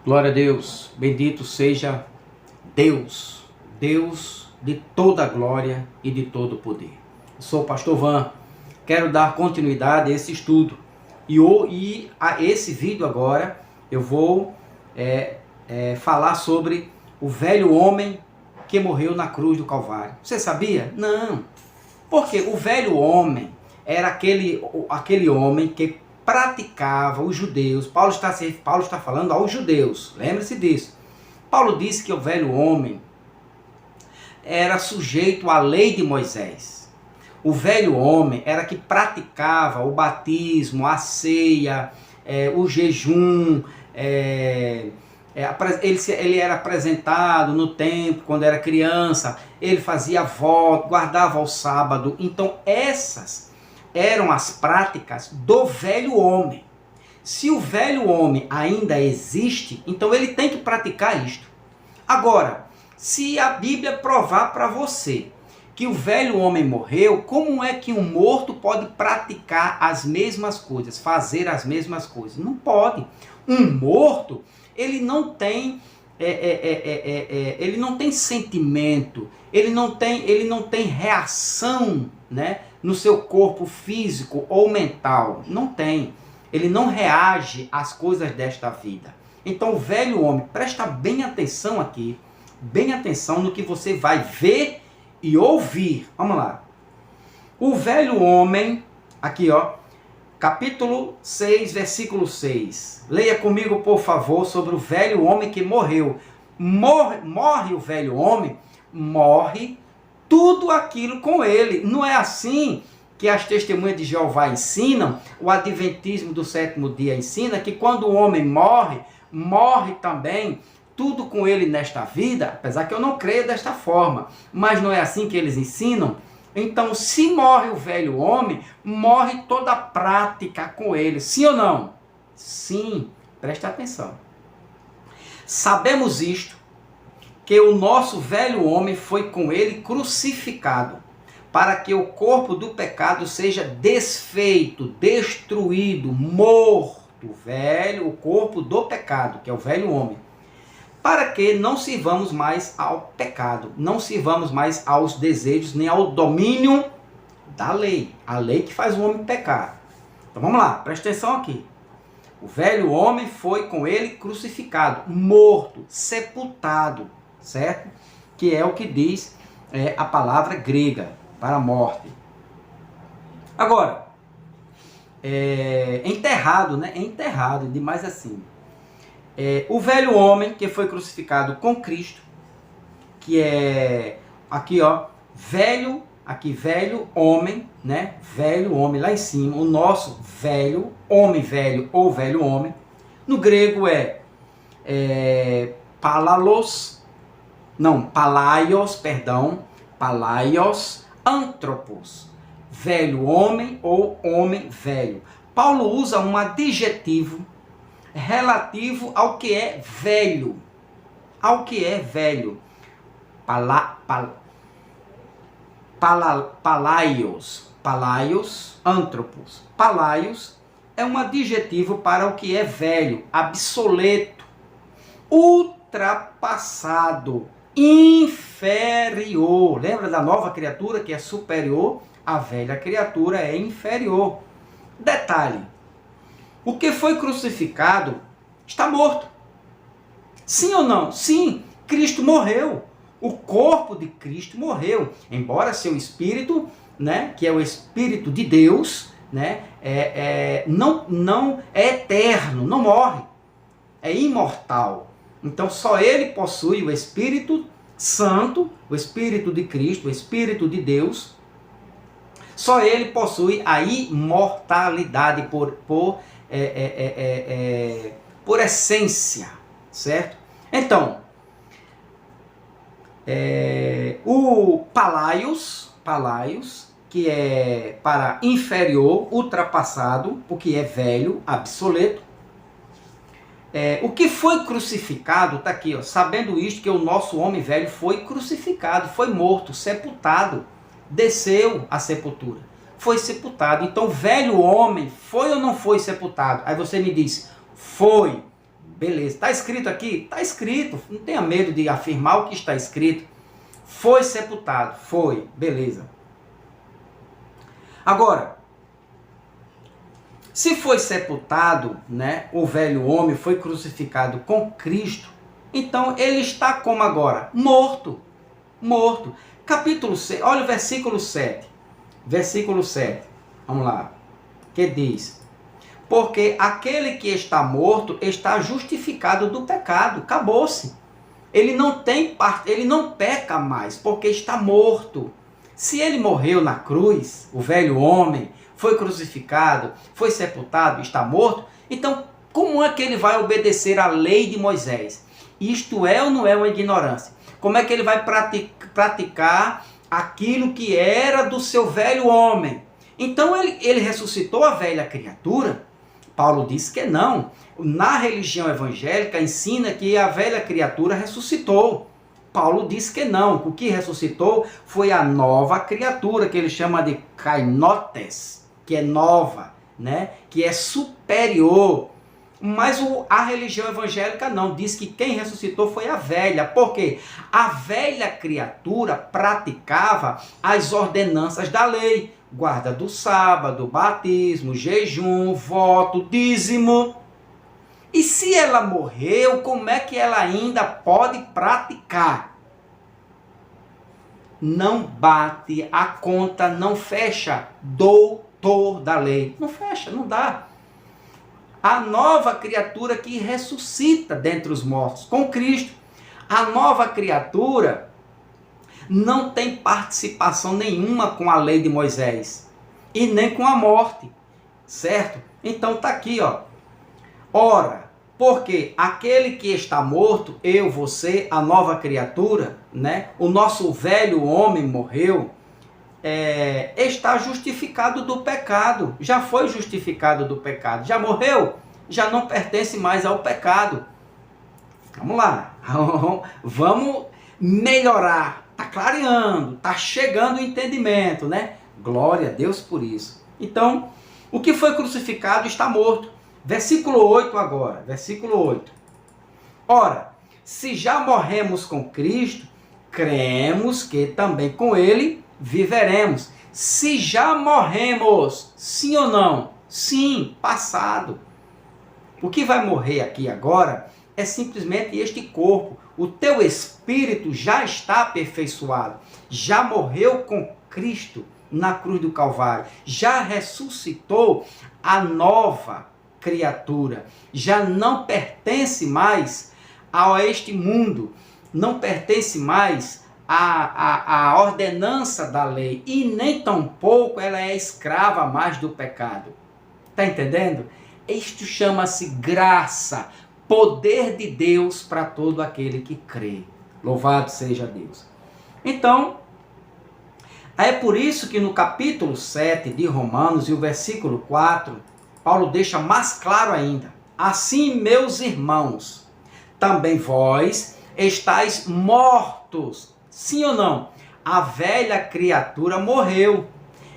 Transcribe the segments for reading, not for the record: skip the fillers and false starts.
Glória a Deus, bendito seja Deus, Deus de toda glória e de todo poder. Eu sou o pastor Van, quero dar continuidade a esse estudo e a esse vídeo agora eu vou falar sobre o velho homem que morreu na cruz do Calvário. Você sabia? Não, porque o velho homem era aquele homem que praticava os judeus. Paulo está falando aos judeus, lembre-se disso. Paulo disse que o velho homem era sujeito à lei de Moisés. O velho homem era que praticava o batismo, a ceia, o jejum, ele era apresentado no templo quando era criança, ele fazia voto, guardava o sábado. Então essas eram as práticas do velho homem. Se o velho homem ainda existe, então ele tem que praticar isto. Agora, se a Bíblia provar para você que o velho homem morreu, como é que um morto pode praticar as mesmas coisas, fazer as mesmas coisas? Não pode. Um morto, ele não tem sentimento, ele não tem reação, né, no seu corpo físico ou mental. Não tem. Ele não reage às coisas desta vida. Então o velho homem, presta bem atenção aqui, bem atenção no que você vai ver e ouvir. Vamos lá. O velho homem, aqui ó, capítulo 6, versículo 6. Leia comigo, por favor, sobre o velho homem que morreu. Morre o velho homem, morre tudo aquilo com ele. Não é assim que as testemunhas de Jeová ensinam, o adventismo do sétimo dia ensina que quando o homem morre, morre também tudo com ele nesta vida, apesar que eu não creio desta forma, mas não é assim que eles ensinam. Então, se morre o velho homem, morre toda a prática com ele. Sim ou não? Sim, presta atenção. Sabemos isto, que o nosso velho homem foi com ele crucificado, para que o corpo do pecado seja desfeito, destruído, morto, o corpo do pecado, que é o velho homem, para que não sirvamos mais ao pecado, não sirvamos mais aos desejos, nem ao domínio da lei, a lei que faz o homem pecar. Então vamos lá, presta atenção aqui. O velho homem foi com ele crucificado, morto, sepultado, certo? Que é o que diz a palavra grega para a morte. Agora, enterrado, né? Enterrado, demais assim. O velho homem que foi crucificado com Cristo, que é aqui ó, velho homem, né? Velho homem lá em cima, o nosso velho homem, velho ou velho homem. No grego palaios antropos, velho homem ou homem velho. Paulo usa um adjetivo relativo ao que é velho, palaios, antropos. Palaios é um adjetivo para o que é velho, obsoleto, ultrapassado, inferior. Lembra da nova criatura que é superior? A velha criatura é inferior. Detalhe: o que foi crucificado está morto. Sim ou não? Sim, Cristo morreu. O corpo de Cristo morreu. Embora seu espírito, né, que é o Espírito de Deus, né, não é eterno, não morre. É imortal. Então só ele possui o Espírito Santo, o Espírito de Cristo, o Espírito de Deus. Só ele possui a imortalidade por essência, certo? Então, o palaios, que é para inferior, ultrapassado, o que é velho, obsoleto. O que foi crucificado, está aqui, ó, sabendo isto, que o nosso homem velho foi crucificado, foi morto, sepultado, desceu à sepultura, foi sepultado. Então o velho homem foi ou não foi sepultado? Aí você me diz, foi. beleza. Está escrito aqui? Está escrito. Não tenha medo de afirmar o que está escrito. Foi sepultado. Foi. Beleza. Agora, se foi sepultado, né, o velho homem foi crucificado com Cristo, então ele está como agora? Morto. Morto. Capítulo 6, olha o versículo 7. Versículo 7. Vamos lá. Que diz: porque aquele que está morto está justificado do pecado. Acabou-se. Ele não peca mais, porque está morto. Se ele morreu na cruz, o velho homem foi crucificado, foi sepultado, está morto, então como é que ele vai obedecer à lei de Moisés? Isto é ou não é uma ignorância? Como é que ele vai praticar aquilo que era do seu velho homem? Então ele ressuscitou a velha criatura? Paulo diz que não. Na religião evangélica ensina que a velha criatura ressuscitou. Paulo diz que não. O que ressuscitou foi a nova criatura, que ele chama de kainotes, que é nova, né? Que é superior. Mas a religião evangélica não, diz que quem ressuscitou foi a velha. Por quê? A velha criatura praticava as ordenanças da lei. Guarda do sábado, batismo, jejum, voto, dízimo. E se ela morreu, como é que ela ainda pode praticar? Não bate, a conta não fecha. Doutor da lei. Não fecha, não dá. A nova criatura que ressuscita dentre os mortos, com Cristo. A nova criatura não tem participação nenhuma com a lei de Moisés. E nem com a morte. Certo? Então tá aqui, ó. Ora, porque aquele que está morto, eu, você, a nova criatura, né? O nosso velho homem morreu, está justificado do pecado. Já foi justificado do pecado. Já morreu? Já não pertence mais ao pecado. Vamos lá. Vamos melhorar. Está clareando. Está chegando o entendimento, né? Glória a Deus por isso. Então, o que foi crucificado está morto. Versículo 8 agora. Versículo 8. Ora, se já morremos com Cristo, cremos que também com Ele viveremos. Se já morremos, sim ou não? Sim, passado. O que vai morrer aqui agora é simplesmente este corpo. O teu espírito já está aperfeiçoado. Já morreu com Cristo na cruz do Calvário. Já ressuscitou a nova criatura. Já não pertence mais a este mundo. Não pertence mais a ordenança da lei, e nem tampouco ela é escrava mais do pecado. Está entendendo? Isto chama-se graça, poder de Deus para todo aquele que crê. Louvado seja Deus. Então, é por isso que no capítulo 7 de Romanos e o versículo 4, Paulo deixa mais claro ainda. Assim, meus irmãos, também vós estáis mortos. Sim ou não? A velha criatura morreu.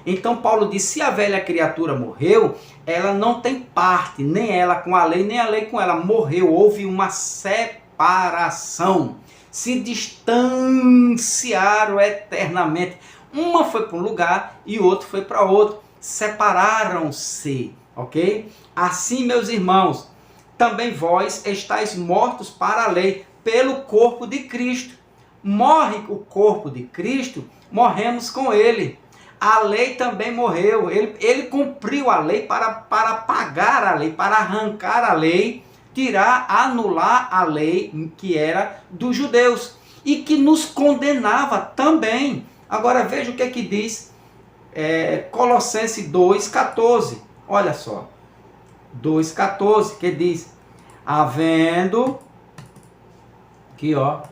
Então Paulo diz, se a velha criatura morreu, ela não tem parte, nem ela com a lei, nem a lei com ela. Morreu, houve uma separação. Se distanciaram eternamente. Uma foi para um lugar e o outro foi para outro. Separaram-se, ok? Assim, meus irmãos, também vós estáis mortos para a lei, pelo corpo de Cristo. Morre o corpo de Cristo, morremos com ele. A lei também morreu. Ele cumpriu a lei para pagar a lei, para arrancar a lei, tirar, anular a lei que era dos judeus e que nos condenava também. Agora veja o que é que diz Colossenses 2,14. Olha só. 2,14, que diz: havendo, aqui ó,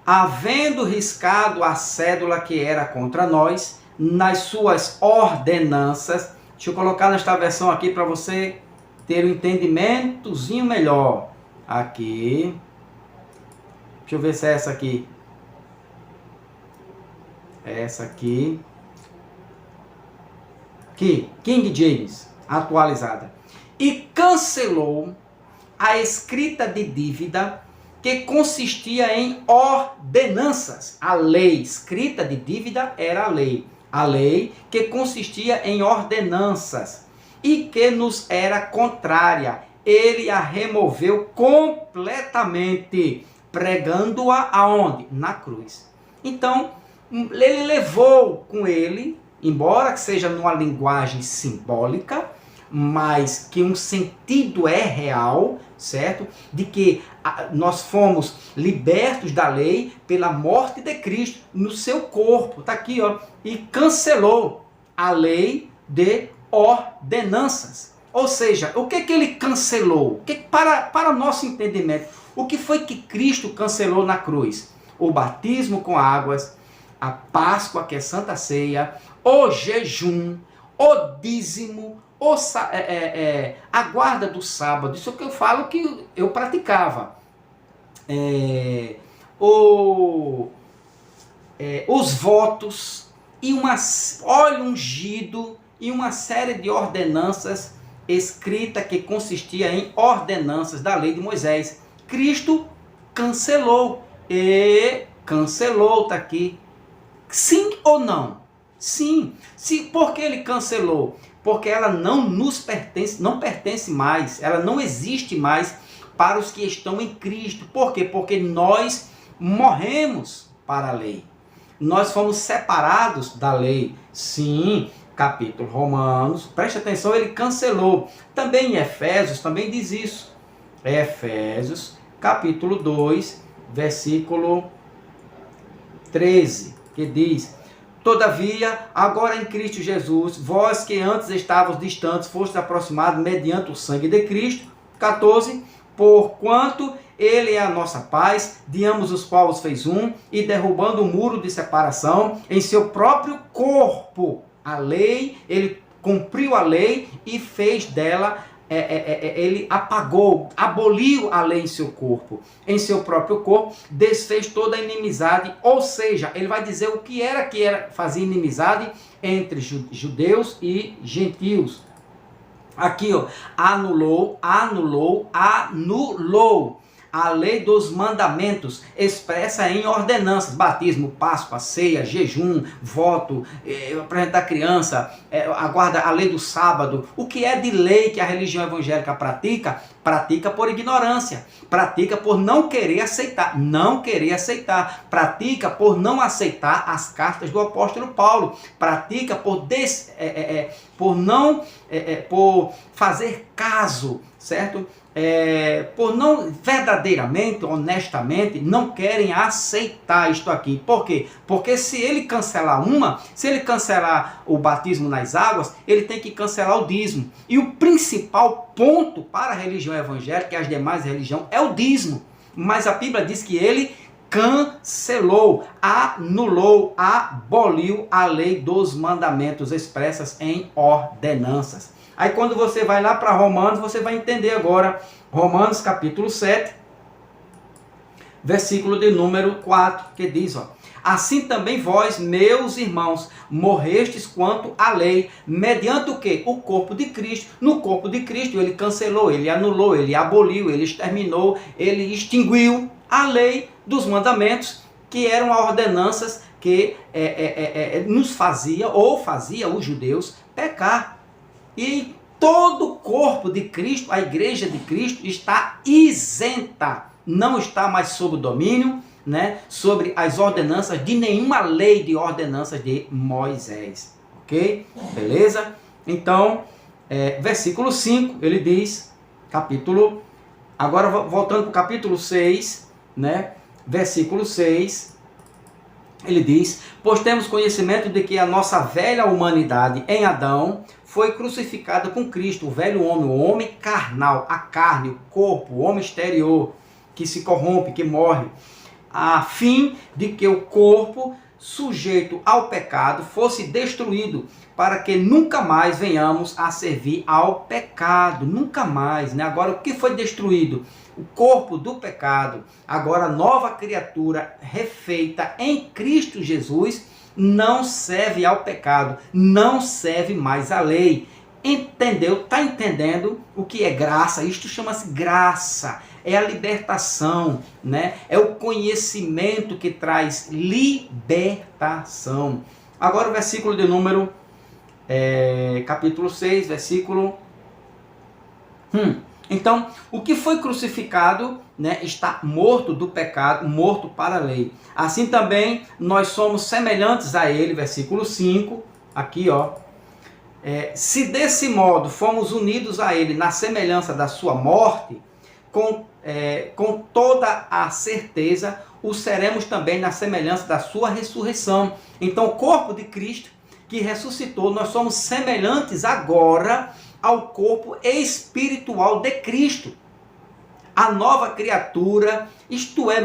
havendo riscado a cédula que era contra nós, nas suas ordenanças. Deixa eu colocar nesta versão aqui para você ter um entendimentozinho melhor. Aqui. Deixa eu ver se é essa aqui. Essa aqui. Aqui, King James, atualizada. e cancelou a escrita de dívida que consistia em ordenanças. A lei escrita de dívida era a lei. A lei que consistia em ordenanças e que nos era contrária. Ele a removeu completamente, pregando-a aonde? Na cruz. Então, ele levou com ele, embora que seja numa linguagem simbólica, mas que um sentido é real, certo? De que nós fomos libertos da lei pela morte de Cristo no seu corpo. Está aqui, ó. E cancelou a lei de ordenanças. Ou seja, o que ele cancelou? Para nosso entendimento, o que foi que Cristo cancelou na cruz? O batismo com águas, a Páscoa, que é Santa Ceia, o jejum, o dízimo, a guarda do sábado. Isso é o que eu falo que eu praticava. Os votos e óleo ungido e uma série de ordenanças escrita que consistia em ordenanças da lei de Moisés. Cristo cancelou. Está aqui. Sim ou não? Sim. Por que ele cancelou? Porque ela não nos pertence, não pertence mais, ela não existe mais para os que estão em Cristo. Por quê? Porque nós morremos para a lei. Nós fomos separados da lei. Sim, capítulo Romanos, preste atenção, ele cancelou. Também em Efésios, também diz isso. Efésios, capítulo 2, versículo 13, que diz: todavia, agora em Cristo Jesus, vós que antes estavas distantes, fostes aproximados mediante o sangue de Cristo. 14, porquanto ele é a nossa paz, de ambos os povos fez um, e derrubando o muro de separação em seu próprio corpo, a lei, ele cumpriu a lei e fez dela, ele apagou, aboliu a lei em seu corpo, em seu próprio corpo, desfez toda a inimizade, ou seja, ele vai dizer o que era fazia inimizade entre judeus e gentios. Aqui, ó, anulou a lei dos mandamentos, expressa em ordenanças: batismo, Páscoa, ceia, jejum, voto, apresentar criança, a lei do sábado. O que é de lei que a religião evangélica pratica? Pratica por ignorância, pratica por não querer aceitar, pratica por não aceitar as cartas do apóstolo Paulo, pratica por fazer caso, certo? Por não verdadeiramente, honestamente, não querem aceitar isto aqui. Por quê? Porque se ele cancelar o batismo nas águas, ele tem que cancelar o dízimo. E o principal ponto para a religião evangélica e as demais religiões é o dízimo. Mas a Bíblia diz que ele cancelou, anulou, aboliu a lei dos mandamentos expressas em ordenanças. Aí quando você vai lá para Romanos, você vai entender agora, Romanos capítulo 7, versículo de número 4, que diz, ó: assim também vós, meus irmãos, morrestes quanto à lei, mediante o quê? O corpo de Cristo. No corpo de Cristo ele cancelou, ele anulou, ele aboliu, ele exterminou, ele extinguiu a lei dos mandamentos, que eram ordenanças que nos fazia os judeus pecar. E todo o corpo de Cristo, a igreja de Cristo, está isenta, não está mais sob o domínio, sobre as ordenanças de nenhuma lei de ordenanças de Moisés. Ok? Beleza? Então, versículo 5, ele diz, agora voltando para o capítulo 6, versículo 6, ele diz: pois temos conhecimento de que a nossa velha humanidade em Adão foi crucificada com Cristo, o velho homem, o homem carnal, a carne, o corpo, o homem exterior, que se corrompe, que morre, a fim de que o corpo sujeito ao pecado fosse destruído, para que nunca mais venhamos a servir ao pecado, nunca mais, Agora, o que foi destruído? O corpo do pecado. Agora, nova criatura refeita em Cristo Jesus não serve ao pecado, não serve mais à lei. Entendeu? Está entendendo o que é graça? Isto chama-se graça. É a libertação, né? É o conhecimento que traz libertação. Agora o versículo de número, capítulo 6, versículo... Então, o que foi crucificado, né, está morto do pecado, morto para a lei. Assim também nós somos semelhantes a ele, versículo 5, aqui ó. Se desse modo fomos unidos a ele na semelhança da sua morte, com toda a certeza o seremos também na semelhança da sua ressurreição. Então o corpo de Cristo que ressuscitou, nós somos semelhantes agora ao corpo espiritual de Cristo. A nova criatura, isto é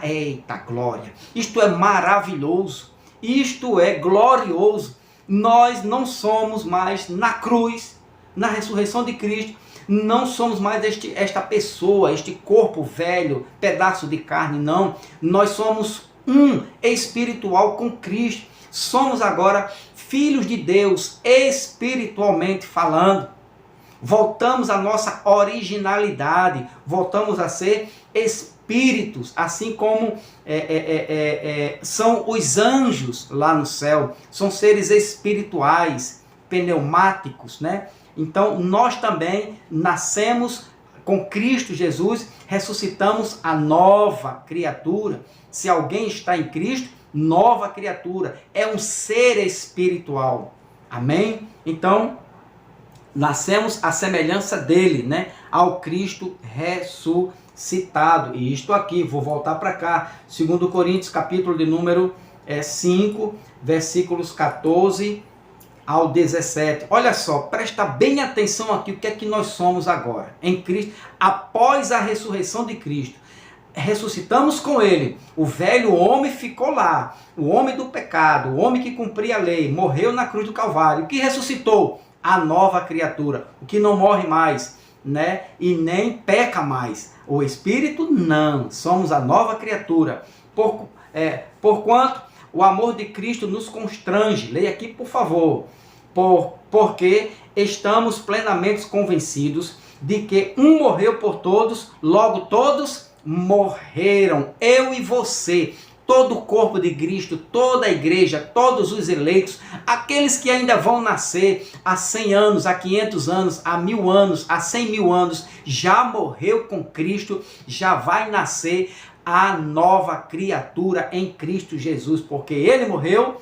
eita glória, isto é maravilhoso, isto é glorioso. Nós não somos mais na cruz, na ressurreição de Cristo, não somos mais esta pessoa, este corpo velho, pedaço de carne, não. Nós somos um espiritual com Cristo. Somos agora filhos de Deus, espiritualmente falando. Voltamos à nossa originalidade, voltamos a ser espíritos, assim como são os anjos lá no céu, são seres espirituais, pneumáticos, né? Então nós também nascemos com Cristo Jesus, ressuscitamos a nova criatura. Se alguém está em Cristo, nova criatura, é um ser espiritual. Amém? Então, nascemos à semelhança dele, né? Ao Cristo ressuscitado. E isto aqui, vou voltar para cá, 2 Coríntios, capítulo de número 5, versículos 14 ao 17. Olha só, presta bem atenção aqui o que é que nós somos agora. Em Cristo, após a ressurreição de Cristo, ressuscitamos com ele. O velho homem ficou lá, o homem do pecado, o homem que cumpria a lei, morreu na cruz do Calvário. O que ressuscitou? A nova criatura, o que não morre mais, né? E nem peca mais. O Espírito não, somos a nova criatura. Porquanto o amor de Cristo nos constrange. Leia aqui, por favor. Porque estamos plenamente convencidos de que um morreu por todos, logo todos morreram. Eu e você, todo o corpo de Cristo, toda a igreja, todos os eleitos, aqueles que ainda vão nascer há 100 anos, há 500 anos, há 1000 anos, há 100 mil anos, já morreu com Cristo, já vai nascer a nova criatura em Cristo Jesus, porque ele morreu,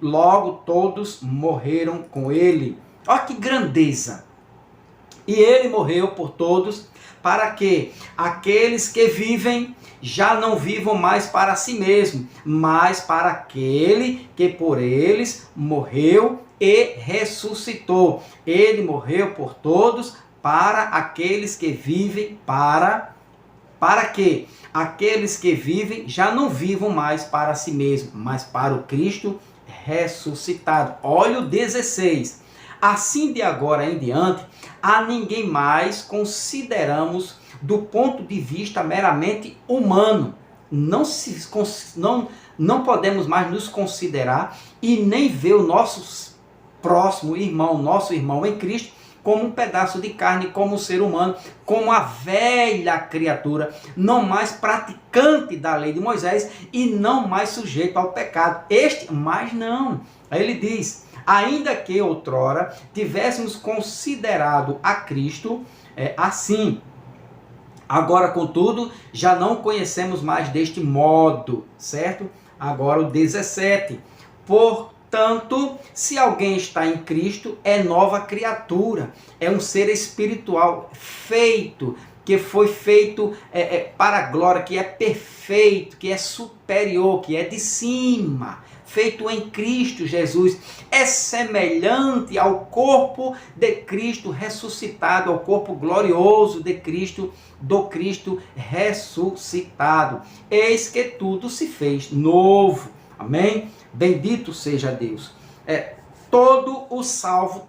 logo todos morreram com ele. Olha que grandeza! E ele morreu por todos, para que aqueles que vivem já não vivam mais para si mesmo, mas para aquele que por eles morreu e ressuscitou. Ele morreu por todos, para aqueles que vivem, para que aqueles que vivem já não vivam mais para si mesmo, mas para o Cristo ressuscitado. Olha o 16. Assim de agora em diante, a ninguém mais consideramos do ponto de vista meramente humano. Não podemos mais nos considerar e nem ver o nosso próximo irmão, nosso irmão em Cristo, como um pedaço de carne, como um ser humano, como a velha criatura, não mais praticante da lei de Moisés e não mais sujeito ao pecado. Mas não. Aí ele diz: ainda que outrora tivéssemos considerado a Cristo assim, agora, contudo, já não conhecemos mais deste modo, certo? Agora o 17. Portanto, se alguém está em Cristo, é nova criatura, é um ser espiritual feito, que foi feito para a glória, que é perfeito, que é superior, que é de cima, feito em Cristo Jesus, é semelhante ao corpo de Cristo ressuscitado, ao corpo glorioso de Cristo, do Cristo ressuscitado. Eis que tudo se fez novo. Amém? Bendito seja Deus. Todo salvo,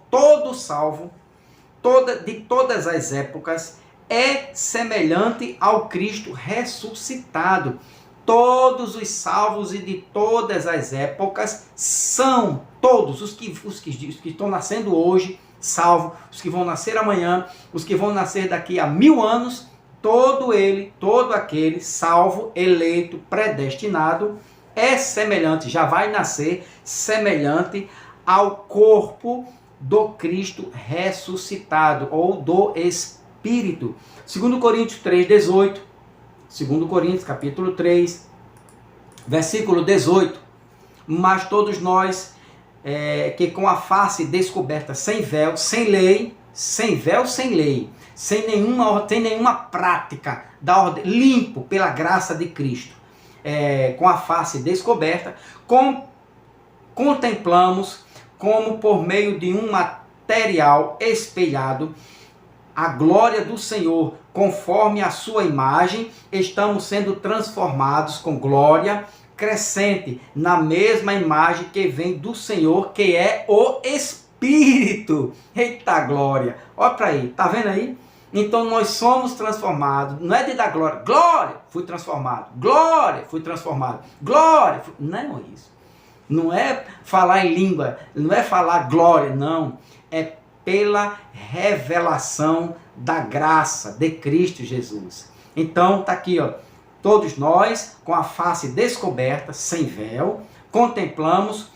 de todas as épocas, é semelhante ao Cristo ressuscitado. Todos os salvos e de todas as épocas são, todos os que estão nascendo hoje, salvo, os que vão nascer amanhã, os que vão nascer daqui a 1000 anos, todo aquele salvo, eleito, predestinado, é semelhante, já vai nascer semelhante ao corpo do Cristo ressuscitado, ou do Espírito. 2 Coríntios 3,18, 2 Coríntios capítulo 3, versículo 18, mas todos nós, que com a face descoberta, sem véu, sem lei, sem lei, sem nenhuma prática da ordem, limpo pela graça de Cristo, com a face descoberta, contemplamos como por meio de um material espelhado a glória do Senhor, conforme a sua imagem, estamos sendo transformados com glória crescente na mesma imagem que vem do Senhor, que é o Espírito. Eita glória! Olha para aí, tá vendo aí? Então nós somos transformados, não é de dar glória, glória, fui transformado, glória, fui transformado, glória, não é isso. Não é falar em língua, não é falar glória, não. É pela revelação da graça de Cristo Jesus. Então tá aqui, ó, todos nós com a face descoberta, sem véu, contemplamos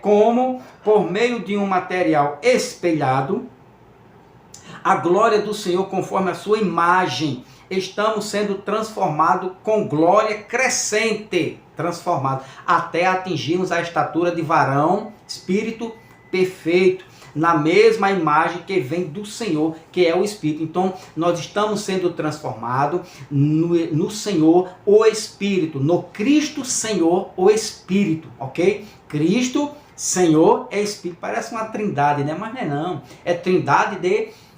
como por meio de um material espelhado a glória do Senhor conforme a sua imagem. Estamos sendo transformados com glória crescente, transformados, até atingirmos a estatura de varão, espírito perfeito, na mesma imagem que vem do Senhor, que é o Espírito. Então, nós estamos sendo transformados no Senhor, o Espírito, no Cristo Senhor, o Espírito, ok? Cristo, Senhor, é Espírito. Parece uma trindade, né? Mas não é não. É trindade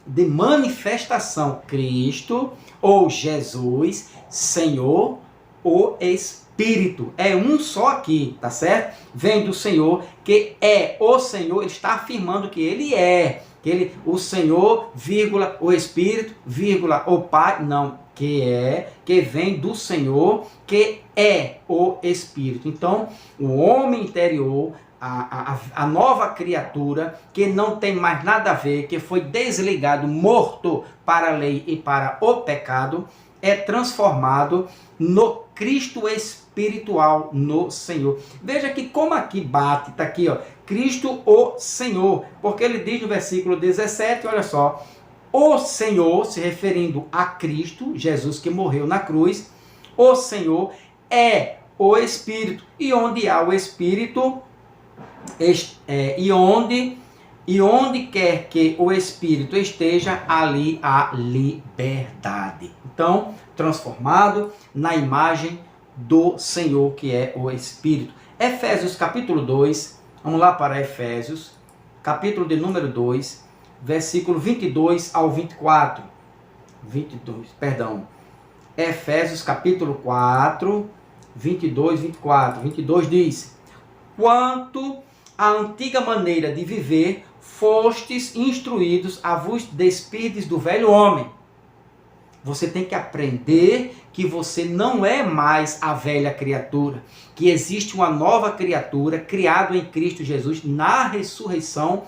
de manifestação. Cristo, ou Jesus, Senhor, o Espírito. É um só aqui, tá certo? Vem do Senhor, que é o Senhor. Ele está afirmando que Ele é. O Senhor, vírgula, o Espírito, vírgula, o Pai. Não, que vem do Senhor, que é o Espírito. Então, o homem interior, a nova criatura, que não tem mais nada a ver, que foi desligado, morto para a lei e para o pecado, é transformado no Cristo espiritual, no Senhor. Veja que como aqui bate, está aqui, ó, Cristo o Senhor, porque ele diz no versículo 17, olha só, o Senhor, se referindo a Cristo, Jesus que morreu na cruz, o Senhor é o Espírito, e onde há o Espírito, e onde quer que o Espírito esteja, ali há liberdade. Então, transformado na imagem do Senhor, que é o Espírito. Efésios capítulo 2, vamos lá para Efésios, capítulo de número 2, versículo 22 ao 24. 22, perdão. Efésios capítulo 4, 22, 24. 22 diz: quanto à antiga maneira de viver, fostes instruídos a vos despirdes do velho homem. Você tem que aprender que você não é mais a velha criatura, que existe uma nova criatura criada em Cristo Jesus na ressurreição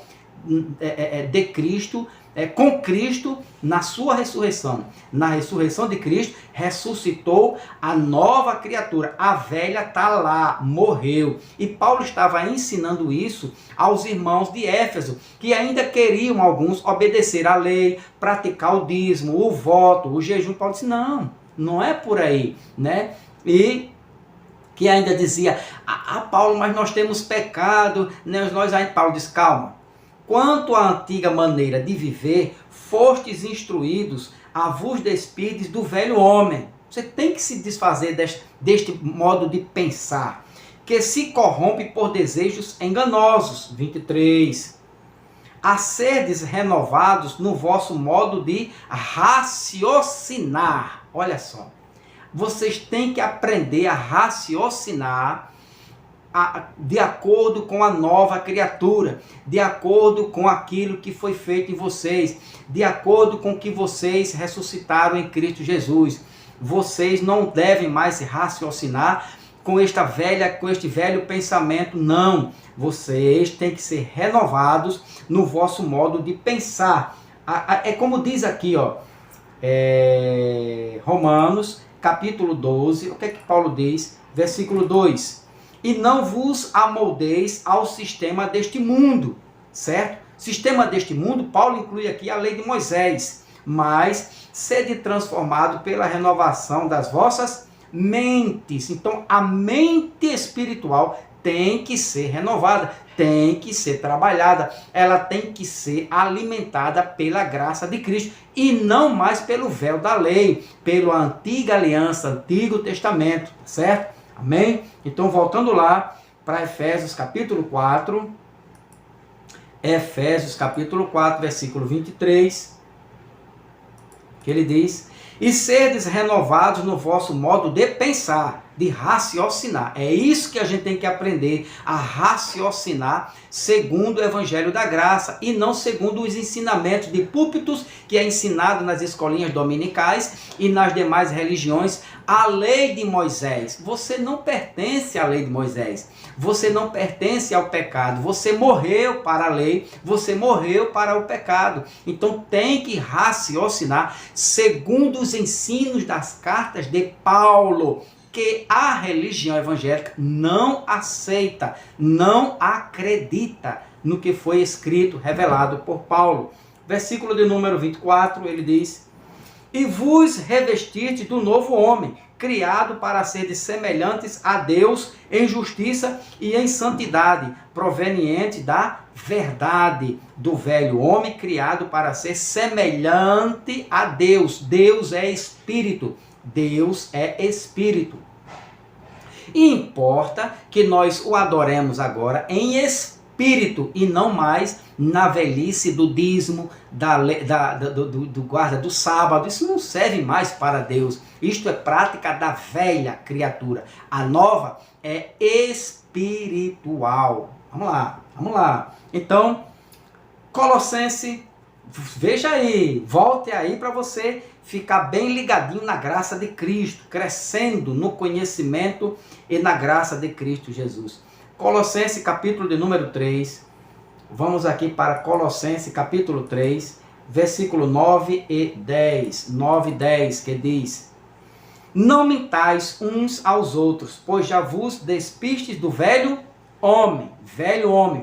de Cristo, com Cristo na sua ressurreição. Na ressurreição de Cristo, ressuscitou a nova criatura. A velha está lá, morreu. E Paulo estava ensinando isso aos irmãos de Éfeso, que ainda queriam alguns obedecer à lei, praticar o dízimo, o voto, o jejum. Paulo disse, não é por aí, né? E que ainda dizia, Paulo, mas nós temos pecado, né? Paulo disse, calma. Quanto à antiga maneira de viver, fostes instruídos a vos despirdes do velho homem. Você tem que se desfazer deste modo de pensar, que se corrompe por desejos enganosos. 23. A serdes renovados no vosso modo de raciocinar. Olha só. Vocês têm que aprender a raciocinar de acordo com a nova criatura, de acordo com aquilo que foi feito em vocês, de acordo com o que vocês ressuscitaram em Cristo Jesus. Vocês não devem mais raciocinar com este velho pensamento. Não, vocês têm que ser renovados no vosso modo de pensar. É como diz aqui, ó, Romanos, capítulo 12, o que é que Paulo diz? Versículo 2. E não vos amoldeis ao sistema deste mundo, certo? Sistema deste mundo, Paulo inclui aqui a lei de Moisés, mas sede transformado pela renovação das vossas mentes. Então, a mente espiritual tem que ser renovada, tem que ser trabalhada, ela tem que ser alimentada pela graça de Cristo e não mais pelo véu da lei, pela antiga aliança, Antigo Testamento, certo? Amém? Então, voltando lá para Efésios capítulo 4, Efésios capítulo 4, versículo 23, que ele diz: e sedes renovados no vosso modo de pensar, de raciocinar. É isso que a gente tem que aprender, a raciocinar segundo o Evangelho da Graça e não segundo os ensinamentos de púlpitos que é ensinado nas escolinhas dominicais e nas demais religiões. A lei de Moisés. Você não pertence à lei de Moisés. Você não pertence ao pecado. Você morreu para a lei, você morreu para o pecado. Então tem que raciocinar segundo os ensinos das cartas de Paulo, que a religião evangélica não aceita, não acredita no que foi escrito, revelado por Paulo. Versículo de número 24, ele diz: e vos revestirte do novo homem, criado para seres semelhantes a Deus em justiça e em santidade, proveniente da verdade, do velho homem criado para ser semelhante a Deus. Deus é espírito. Deus é espírito. E importa que nós o adoremos agora em espírito e não mais na velhice do dízimo, do guarda do sábado. Isso não serve mais para Deus. Isto é prática da velha criatura. A nova é espiritual. Vamos lá. Então, Colossenses, veja aí, volte aí para você ficar bem ligadinho na graça de Cristo, crescendo no conhecimento e na graça de Cristo Jesus. Colossenses capítulo de número 3, vamos aqui para Colossenses capítulo 3, versículo 9 e 10, 9 e 10, que diz: não mintais uns aos outros, pois já vos despistes do velho homem,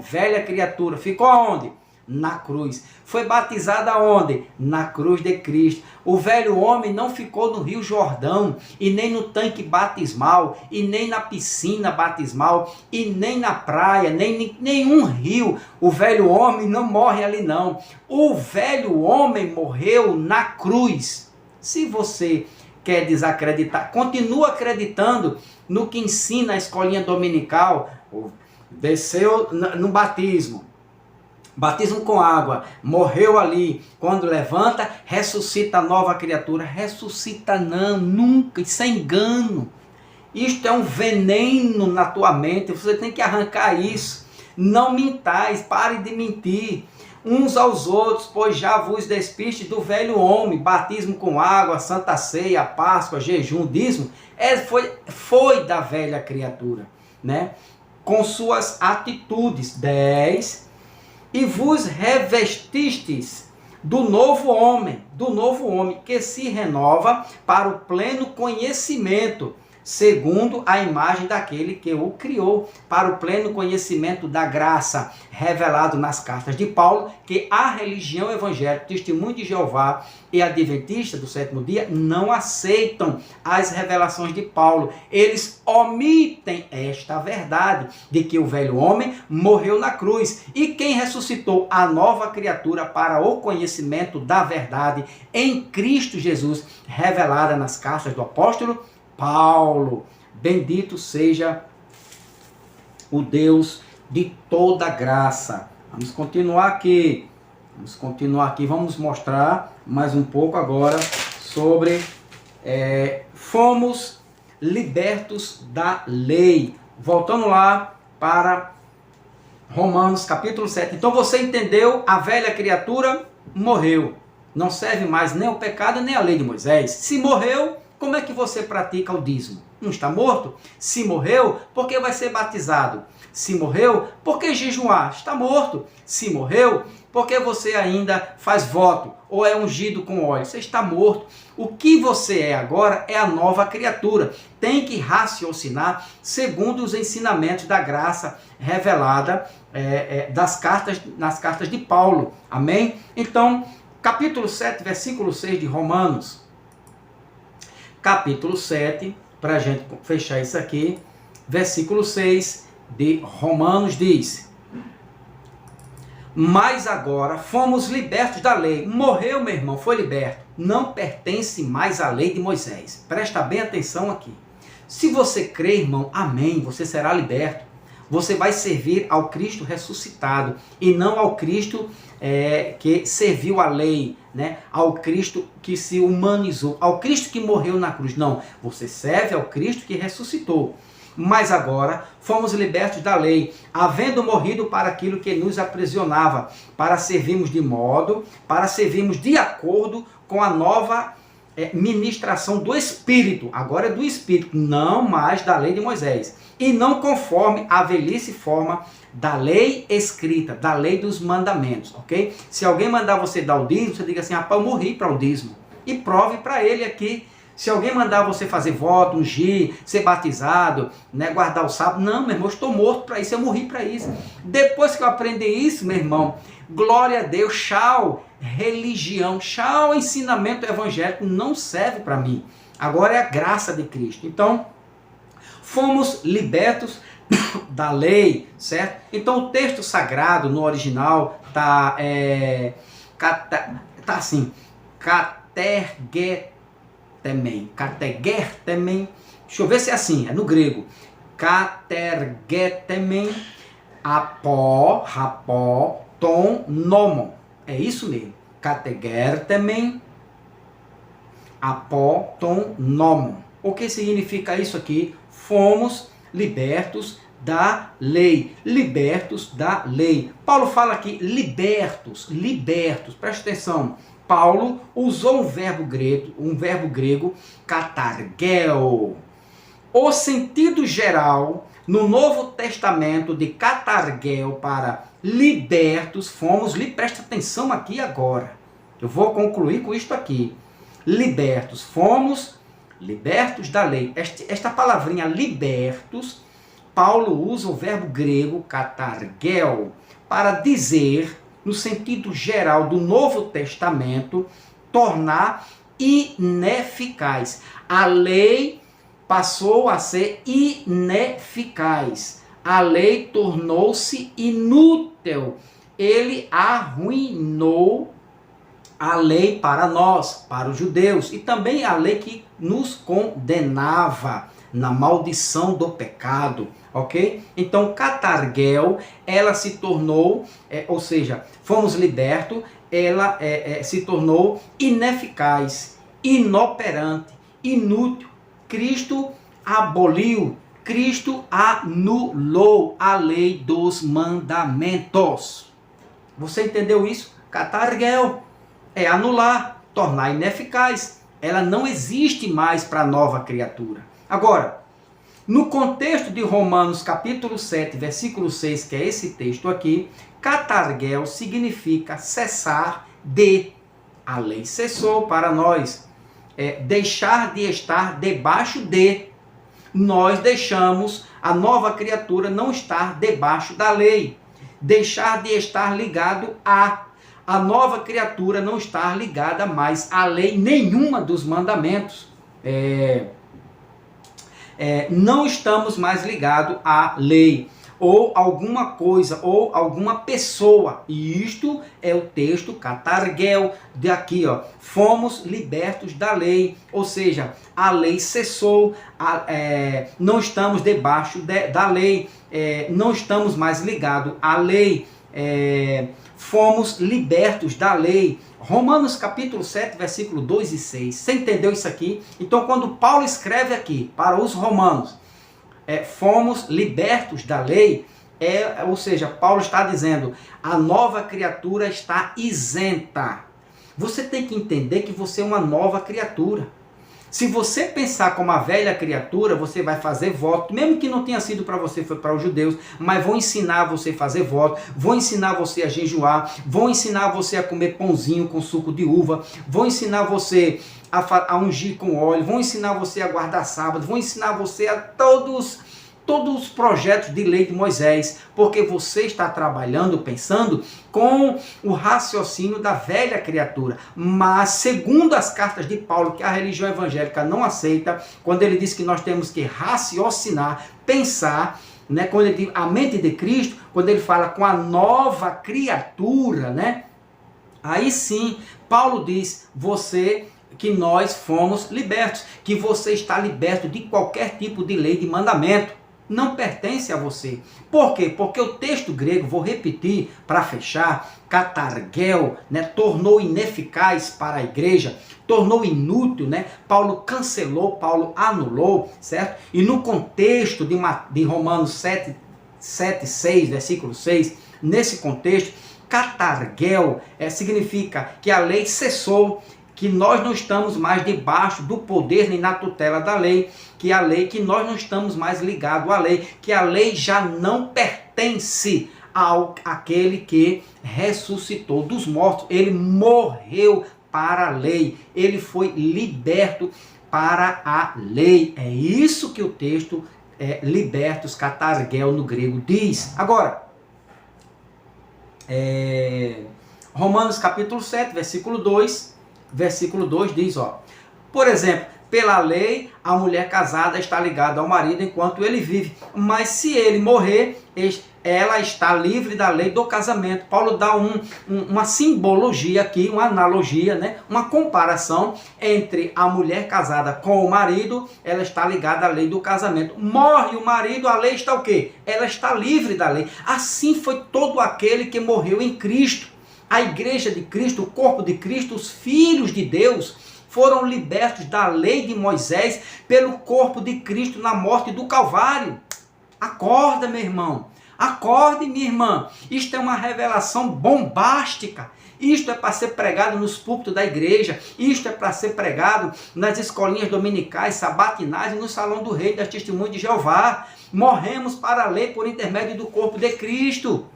velha criatura. Ficou aonde? Na cruz. Foi batizado aonde? Na cruz de Cristo. O velho homem não ficou no Rio Jordão, e nem no tanque batismal, e nem na piscina batismal, e nem na praia, nem em nenhum rio. O velho homem não morre ali não. O velho homem morreu na cruz. Se você quer desacreditar, continua acreditando no que ensina a escolinha dominical. Desceu no batismo com água, morreu ali, quando levanta, ressuscita a nova criatura. Ressuscita não, nunca, isso é engano. Isto é um veneno na tua mente, você tem que arrancar isso. Não mintais, pare de mentir uns aos outros, pois já vos despistes do velho homem. Batismo com água, santa ceia, Páscoa, jejum, dízimo, foi da velha criatura, né? Com suas atitudes. 10. E vos revestistes do novo homem, que se renova para o pleno conhecimento, segundo a imagem daquele que o criou, para o pleno conhecimento da graça, revelado nas cartas de Paulo, que a religião evangélica, Testemunho de Jeová e Adventista do sétimo dia não aceitam as revelações de Paulo. Eles omitem esta verdade de que o velho homem morreu na cruz e quem ressuscitou a nova criatura para o conhecimento da verdade em Cristo Jesus, revelada nas cartas do apóstolo Paulo. Bendito seja o Deus de toda graça. Vamos continuar aqui. Vamos mostrar mais um pouco agora sobre fomos libertos da lei. Voltando lá para Romanos capítulo 7. Então você entendeu? A velha criatura morreu. Não serve mais nem o pecado nem a lei de Moisés. Se morreu, como é que você pratica o dízimo? Não está morto? Se morreu, por que vai ser batizado? Se morreu, por que jejuar? Está morto. Se morreu, por que você ainda faz voto? Ou é ungido com óleo? Você está morto. O que você é agora é a nova criatura. Tem que raciocinar segundo os ensinamentos da graça revelada nas cartas de Paulo. Amém? Então, capítulo 7, versículo 6 de Romanos. Capítulo 7, para a gente fechar isso aqui, versículo 6 de Romanos diz: mas agora fomos libertos da lei. Morreu, meu irmão, foi liberto. Não pertence mais à lei de Moisés. Presta bem atenção aqui. Se você crê, irmão, amém, você será liberto. Você vai servir ao Cristo ressuscitado e não ao Cristo que serviu a lei, né? Ao Cristo que se humanizou, ao Cristo que morreu na cruz. Não, você serve ao Cristo que ressuscitou. Mas agora fomos libertos da lei, havendo morrido para aquilo que nos aprisionava, para servirmos de acordo com a nova ministração do Espírito. Agora é do Espírito, não mais da lei de Moisés. E não conforme a velhice forma da lei escrita, da lei dos mandamentos, ok? Se alguém mandar você dar o dízimo, você diga assim: rapaz, eu morri para o dízimo. E prove para ele aqui. Se alguém mandar você fazer voto, ungir, ser batizado, né, guardar o sábado, não, meu irmão, eu estou morto para isso, eu morri para isso. Depois que eu aprendi isso, meu irmão, glória a Deus, tchau, religião, tchau, ensinamento evangélico, não serve para mim. Agora é a graça de Cristo. Então, fomos libertos da lei, certo? Então, o texto sagrado no original tá assim, katergetemen, deixa eu ver se é assim, é no grego, katergetemen, rapó, ton, nomon, é isso mesmo, katergetemen, apó, tom, nomon. O que significa isso aqui? Fomos libertos da lei, libertos da lei. Paulo fala aqui, libertos, presta atenção. Paulo usou um verbo grego, katargeo. O sentido geral no Novo Testamento de katargeo para libertos, presta atenção aqui agora. Eu vou concluir com isto aqui. Libertos, fomos libertos da lei. Esta palavrinha libertos, Paulo usa o verbo grego katargeo para dizer, no sentido geral do Novo Testamento, tornar ineficaz. A lei passou a ser ineficaz. A lei tornou-se inútil. Ele arruinou a lei para nós, para os judeus, e também a lei que nos condenava na maldição do pecado, ok? Então, katargel, ela se tornou, ou seja, fomos libertos, ela se tornou ineficaz, inoperante, inútil. Cristo aboliu, Cristo anulou a lei dos mandamentos. Você entendeu isso? Katargel é anular, tornar ineficaz. Ela não existe mais para a nova criatura. Agora, no contexto de Romanos capítulo 7, versículo 6, que é esse texto aqui, katargel significa cessar de. A lei cessou para nós. Deixar de estar debaixo de. Nós deixamos a nova criatura não estar debaixo da lei. Deixar de estar ligado a. A nova criatura não estar ligada mais a lei nenhuma dos mandamentos. Não estamos mais ligados à lei, ou alguma coisa, ou alguma pessoa. E isto é o texto katargel, de aqui, ó. Fomos libertos da lei, ou seja, a lei cessou, não estamos debaixo da lei, não estamos mais ligados à lei, fomos libertos da lei. Romanos capítulo 7, versículo 2 e 6. Você entendeu isso aqui? Então, quando Paulo escreve aqui para os romanos, fomos libertos da lei, ou seja, Paulo está dizendo, a nova criatura está isenta. Você tem que entender que você é uma nova criatura. Se você pensar como a velha criatura, você vai fazer voto, mesmo que não tenha sido para você, foi para os judeus, mas vão ensinar você a fazer voto, vão ensinar você a jejuar, vão ensinar você a comer pãozinho com suco de uva, vão ensinar você a ungir com óleo, vão ensinar você a guardar sábado, vão ensinar você a todos os projetos de lei de Moisés, porque você está trabalhando, pensando com o raciocínio da velha criatura. Mas, segundo as cartas de Paulo, que a religião evangélica não aceita, quando ele diz que nós temos que raciocinar, pensar, né, quando ele diz a mente de Cristo, quando ele fala com a nova criatura, né, aí sim, Paulo diz, que nós fomos libertos, que você está liberto de qualquer tipo de lei, de mandamento. Não pertence a você. Por quê? Porque o texto grego, vou repetir para fechar, katargel, né, tornou ineficaz para a igreja, tornou inútil, né? Paulo cancelou, Paulo anulou, certo? E no contexto de Romanos 6, versículo 6, nesse contexto, katargel significa que a lei cessou, que nós não estamos mais debaixo do poder nem na tutela da lei, que nós não estamos mais ligados à lei, que a lei já não pertence àquele que ressuscitou dos mortos. Ele morreu para a lei, ele foi liberto para a lei. É isso que o texto libertos, katargel no grego diz. Agora, Romanos capítulo 7, versículo 2 diz, por exemplo, pela lei, a mulher casada está ligada ao marido enquanto ele vive, mas se ele morrer, ela está livre da lei do casamento. Paulo dá uma simbologia aqui, uma analogia, né? Uma comparação entre a mulher casada com o marido, ela está ligada à lei do casamento. Morre o marido, a lei está o quê? Ela está livre da lei. Assim foi todo aquele que morreu em Cristo. A igreja de Cristo, o corpo de Cristo, os filhos de Deus foram libertos da lei de Moisés pelo corpo de Cristo na morte do Calvário. Acorda, meu irmão. Acorde, minha irmã. Isto é uma revelação bombástica. Isto é para ser pregado nos púlpitos da igreja. Isto é para ser pregado nas escolinhas dominicais, sabatinais e no salão do rei das testemunhas de Jeová. Morremos para a lei por intermédio do corpo de Cristo.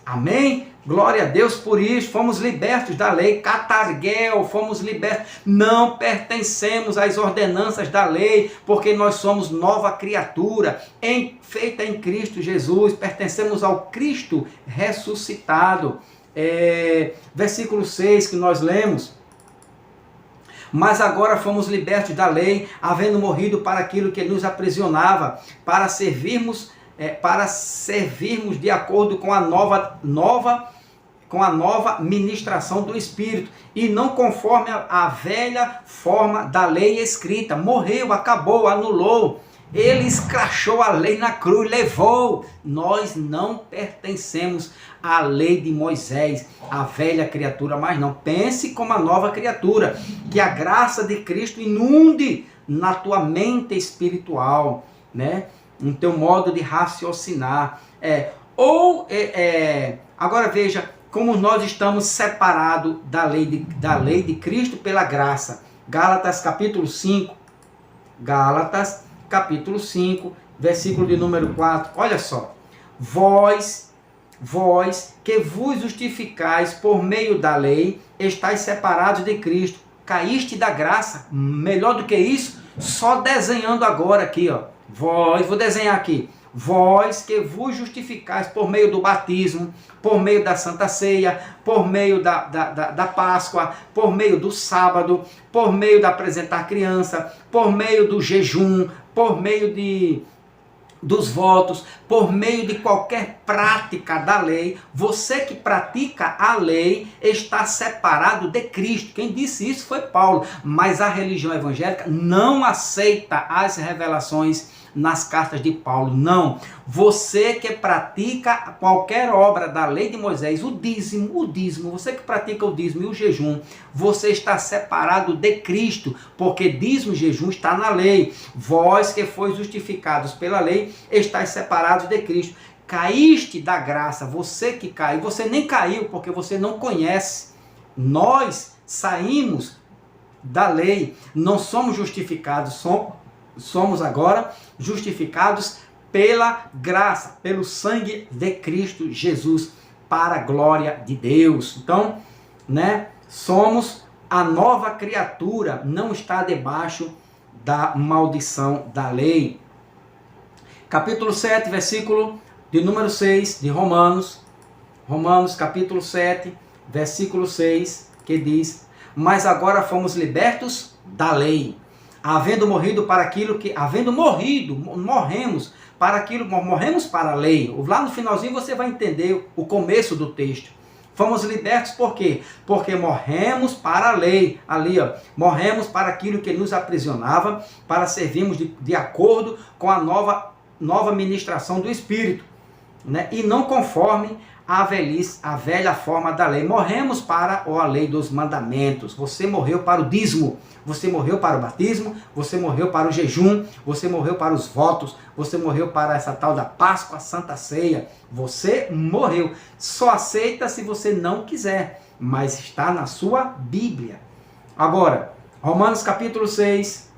Amém? Glória a Deus por isso. Fomos libertos da lei, katargel, fomos libertos. Não pertencemos às ordenanças da lei, porque nós somos nova criatura, feita em Cristo Jesus. Pertencemos ao Cristo ressuscitado. Versículo 6 que nós lemos. Mas agora fomos libertos da lei, havendo morrido para aquilo que nos aprisionava, para servirmos de acordo com a nova ministração do Espírito, e não conforme a velha forma da lei escrita. Morreu, acabou, anulou. Ele escrachou a lei na cruz, levou. Nós não pertencemos à lei de Moisés, a velha criatura, mas não. Pense como a nova criatura. Que a graça de Cristo inunde na tua mente espiritual, né? No teu modo de raciocinar. Agora veja como nós estamos separados da lei de Cristo pela graça. Gálatas capítulo 5, versículo de número 4. Olha só. Vós que vos justificais por meio da lei, estáis separados de Cristo. Caíste da graça. Melhor do que isso, só desenhando agora aqui, vou desenhar aqui. Vós que vos justificais por meio do batismo, por meio da Santa Ceia, por meio da Páscoa, por meio do sábado, por meio de apresentar criança, por meio do jejum, por meio dos votos, por meio de qualquer prática da lei. Você que pratica a lei está separado de Cristo. Quem disse isso foi Paulo. Mas a religião evangélica não aceita as revelações nas cartas de Paulo. Não. Você que pratica qualquer obra da lei de Moisés, o dízimo, você que pratica o dízimo e o jejum, você está separado de Cristo, porque dízimo e jejum está na lei. Vós que fois justificados pela lei, estáis separados de Cristo. Caíste da graça, você que caiu, você nem caiu porque você não conhece. Nós saímos da lei, não somos justificados, somos agora justificados pela graça, pelo sangue de Cristo Jesus, para a glória de Deus. Então, somos a nova criatura, não está debaixo da maldição da lei. Capítulo 7, versículo de número 6 de Romanos, capítulo 7, versículo 6, que diz: mas agora fomos libertos da lei, morremos para a lei. Lá no finalzinho você vai entender o começo do texto. Fomos libertos por quê? Porque morremos para a lei. Ali, morremos para aquilo que nos aprisionava, para servirmos de acordo com a nova ministração do Espírito, e não conforme a velha forma da lei. Morremos para a lei dos mandamentos. Você morreu para o dízimo, você morreu para o batismo, você morreu para o jejum, você morreu para os votos, você morreu para essa tal da Páscoa, Santa Ceia. Você morreu. Só aceita se você não quiser, mas está na sua Bíblia. Agora, Romanos capítulo 6,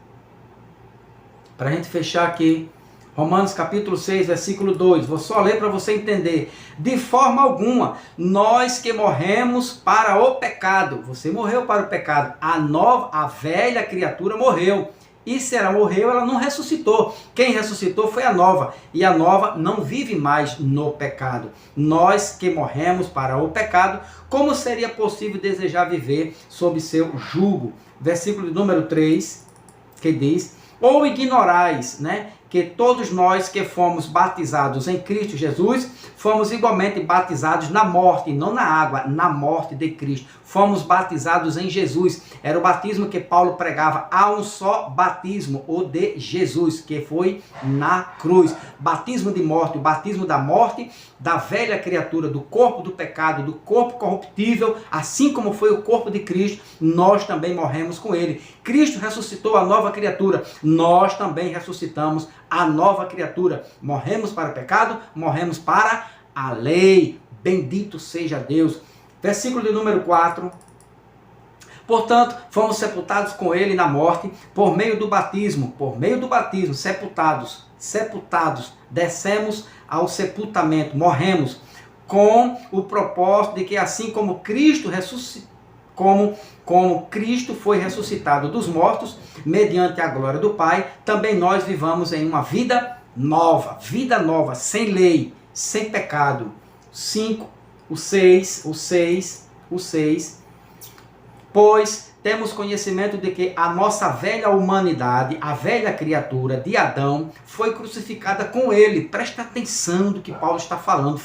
para a gente fechar aqui. Romanos capítulo 6, versículo 2. Vou só ler para você entender. De forma alguma, nós que morremos para o pecado. Você morreu para o pecado. A velha criatura morreu. E se ela morreu, ela não ressuscitou. Quem ressuscitou foi a nova. E a nova não vive mais no pecado. Nós que morremos para o pecado, como seria possível desejar viver sob seu jugo? Versículo número 3, que diz: ou ignorais, que todos nós que fomos batizados em Cristo Jesus, fomos igualmente batizados na morte, não na água, na morte de Cristo. Fomos batizados em Jesus. Era o batismo que Paulo pregava. Há um só batismo, o de Jesus, que foi na cruz. Batismo de morte, o batismo da morte, da velha criatura, do corpo do pecado, do corpo corruptível, assim como foi o corpo de Cristo, nós também morremos com ele. Cristo ressuscitou a nova criatura, nós também ressuscitamos a nova criatura. Morremos para o pecado, morremos para a lei. Bendito seja Deus. Versículo de número 4. Portanto, fomos sepultados com ele na morte por meio do batismo, sepultados, descemos ao sepultamento, morremos, com o propósito de que assim como Cristo como Cristo foi ressuscitado dos mortos, mediante a glória do Pai, também nós vivamos em uma vida nova, sem lei, sem pecado. 5, o 6, pois temos conhecimento de que a nossa velha humanidade, a velha criatura de Adão, foi crucificada com ele. Presta atenção do que Paulo está falando.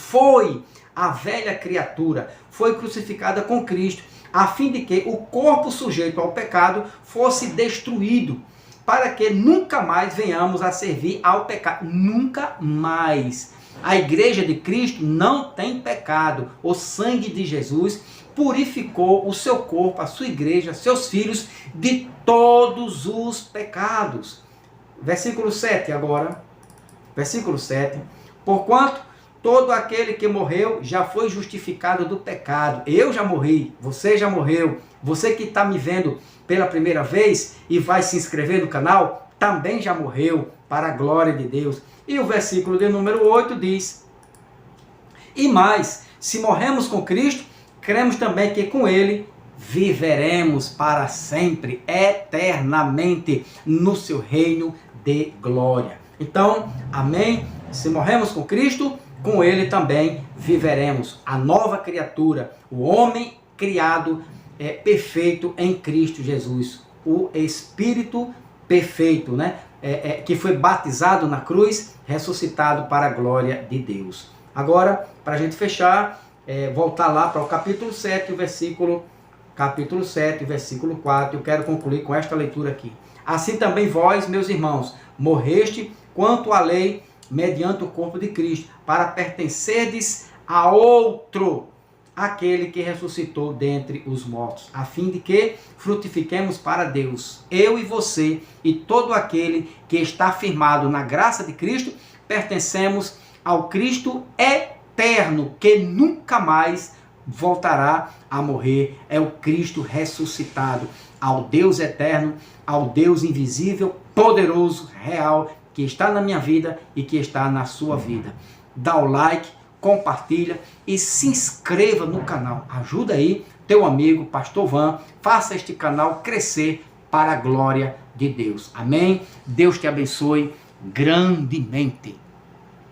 A velha criatura foi crucificada com Cristo, a fim de que o corpo sujeito ao pecado fosse destruído, para que nunca mais venhamos a servir ao pecado. Nunca mais. A igreja de Cristo não tem pecado. O sangue de Jesus purificou o seu corpo, a sua igreja, seus filhos, de todos os pecados. Versículo 7 agora. Versículo 7. Porquanto todo aquele que morreu já foi justificado do pecado. Eu já morri, você já morreu. Você que está me vendo pela primeira vez e vai se inscrever no canal, também já morreu, para a glória de Deus. E o versículo de número 8 diz: e mais, se morremos com Cristo, cremos também que com ele viveremos para sempre, eternamente, no seu reino de glória. Então, amém? Se morremos com Cristo, com ele também viveremos. A nova criatura, o homem criado perfeito em Cristo Jesus. O Espírito perfeito, que foi batizado na cruz, ressuscitado para a glória de Deus. Agora, para a gente fechar, voltar lá para o capítulo 7, versículo 4, eu quero concluir com esta leitura aqui. Assim também vós, meus irmãos, morreste quanto à lei, mediante o corpo de Cristo, para pertencerdes a outro, aquele que ressuscitou dentre os mortos, a fim de que frutifiquemos para Deus. Eu e você e todo aquele que está firmado na graça de Cristo, pertencemos ao Cristo eterno, que nunca mais voltará a morrer. É o Cristo ressuscitado. ao Deus eterno, ao Deus invisível, poderoso, real, que está na minha vida e que está na sua vida. Dá o like, compartilha e se inscreva no canal. Ajuda aí teu amigo, Pastor Van, faça este canal crescer para a glória de Deus. Amém? Deus te abençoe grandemente.